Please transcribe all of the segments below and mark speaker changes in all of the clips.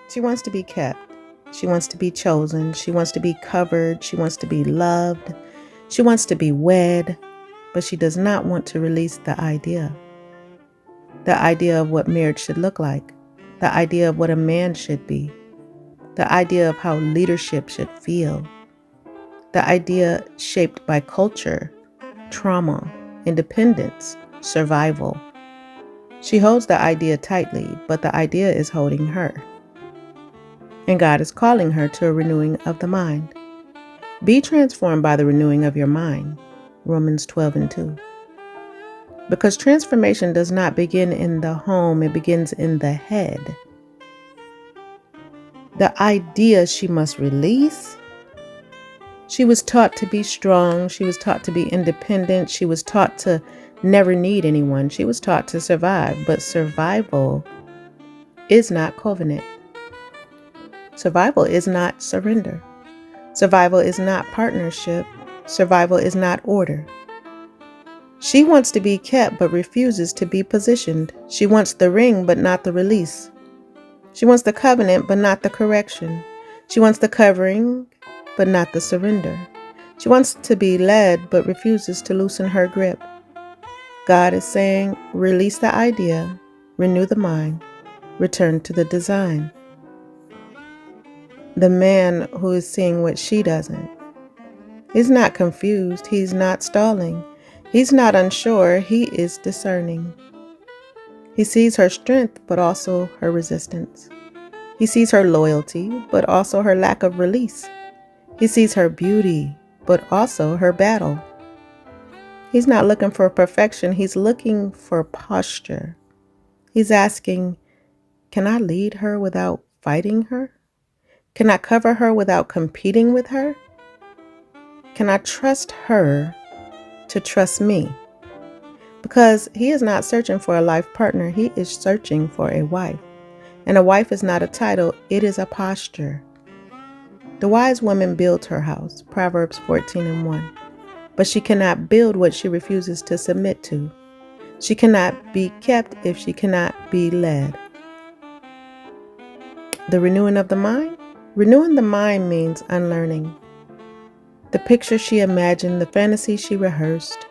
Speaker 1: She wants to be kept. She wants to be chosen. She wants to be covered. She wants to be loved. She wants to be wed, but she does not want to release the idea of what marriage should look like, the idea of what a man should be, the idea of how leadership should feel, the idea shaped by culture, trauma, independence, survival. She holds the idea tightly, but the idea is holding her. And God is calling her to a renewing of the mind. Be transformed by the renewing of your mind. Romans 12:2. Because transformation does not begin in the home, it begins in the head. The idea she must release. She was taught to be strong. She was taught to be independent. She was taught to never need anyone. She was taught to survive. But survival is not covenant. Survival is not surrender. Survival is not partnership. Survival is not order. She wants to be kept but refuses to be positioned. She wants the ring but not the release. She wants the covenant but not the correction. She wants the covering but not the surrender. She wants to be led but refuses to loosen her grip. God is saying, release the idea, renew the mind, return to the design. The man who is seeing what she doesn't. He's not confused. He's not stalling. He's not unsure. He is discerning. He sees her strength, but also her resistance. He sees her loyalty, but also her lack of release. He sees her beauty, but also her battle. He's not looking for perfection. He's looking for posture. He's asking, can I lead her without fighting her? Can I cover her without competing with her? Can I trust her to trust me? Because he is not searching for a life partner. He is searching for a wife. And a wife is not a title. It is a posture. The wise woman builds her house, Proverbs 14:1. But she cannot build what she refuses to submit to. She cannot be kept if she cannot be led. The renewing of the mind? Renewing the mind means unlearning. The picture she imagined, the fantasy she rehearsed,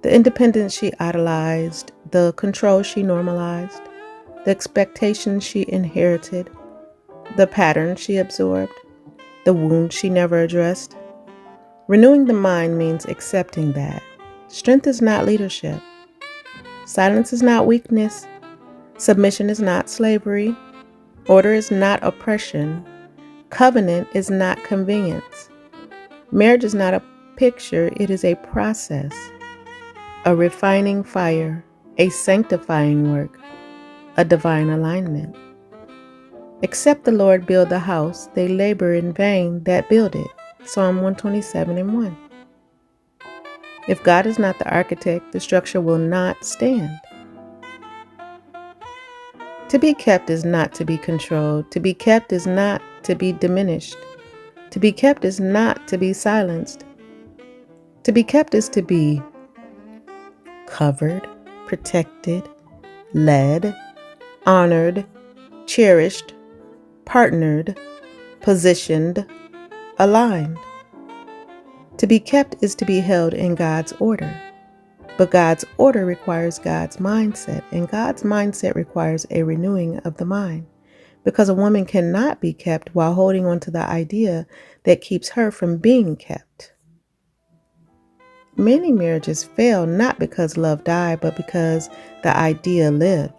Speaker 1: the independence she idolized, the control she normalized, the expectations she inherited, the patterns she absorbed, the wounds she never addressed. Renewing the mind means accepting that. Strength is not leadership. Silence is not weakness. Submission is not slavery. Order is not oppression. Covenant is not convenience. Marriage is not a picture, it is a process. A refining fire, a sanctifying work, a divine alignment. Except the Lord build the house, they labor in vain that build it. Psalm 127:1. If God is not the architect, the structure will not stand. To be kept is not to be controlled. To be kept is not to be diminished. To be kept is not to be silenced. To be kept is to be covered, protected, led, honored, cherished, partnered, positioned, aligned. To be kept is to be held in God's order. But God's order requires God's mindset, and God's mindset requires a renewing of the mind. Because a woman cannot be kept while holding on to the idea that keeps her from being kept. Many marriages fail not because love died, but because the idea lived.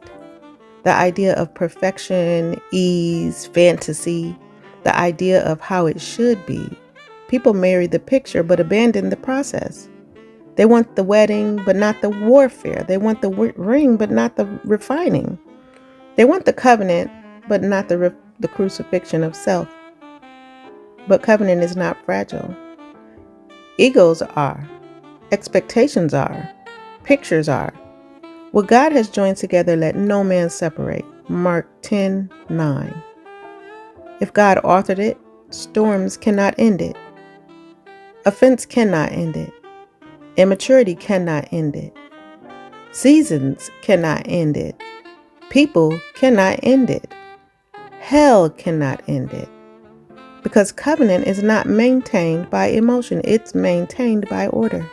Speaker 1: The idea of perfection, ease, fantasy, the idea of how it should be. People marry the picture but abandon the process. They want the wedding but not the warfare. They want the ring but not the refining. They want the covenant but not the crucifixion of self. But covenant is not fragile. Egos are. Expectations are. Pictures are. What God has joined together, let no man separate. Mark 10:9. If God authored it, storms cannot end it. Offense cannot end it. Immaturity cannot end it. Seasons cannot end it. People cannot end it. Hell cannot end it. Because covenant is not maintained by emotion, it's maintained by order.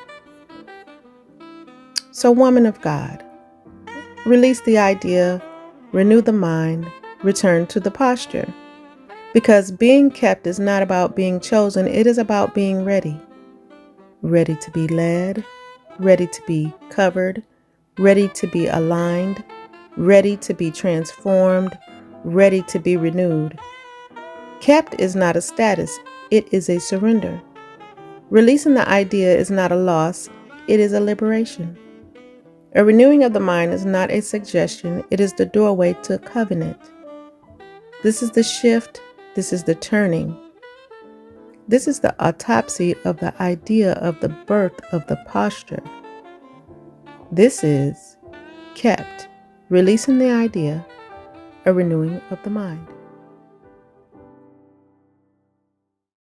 Speaker 1: So, woman of God, release the idea, renew the mind, return to the posture. Because being kept is not about being chosen, it is about being ready. Ready to be led, ready to be covered, ready to be aligned, ready to be transformed, ready to be renewed. Kept is not a status, it is a surrender. Releasing the idea is not a loss, it is a liberation. A renewing of the mind is not a suggestion, it is the doorway to covenant. This is the shift, this is the turning. This is the autopsy of the idea of the birth of the posture. This is kept, releasing the idea, a renewing of the mind.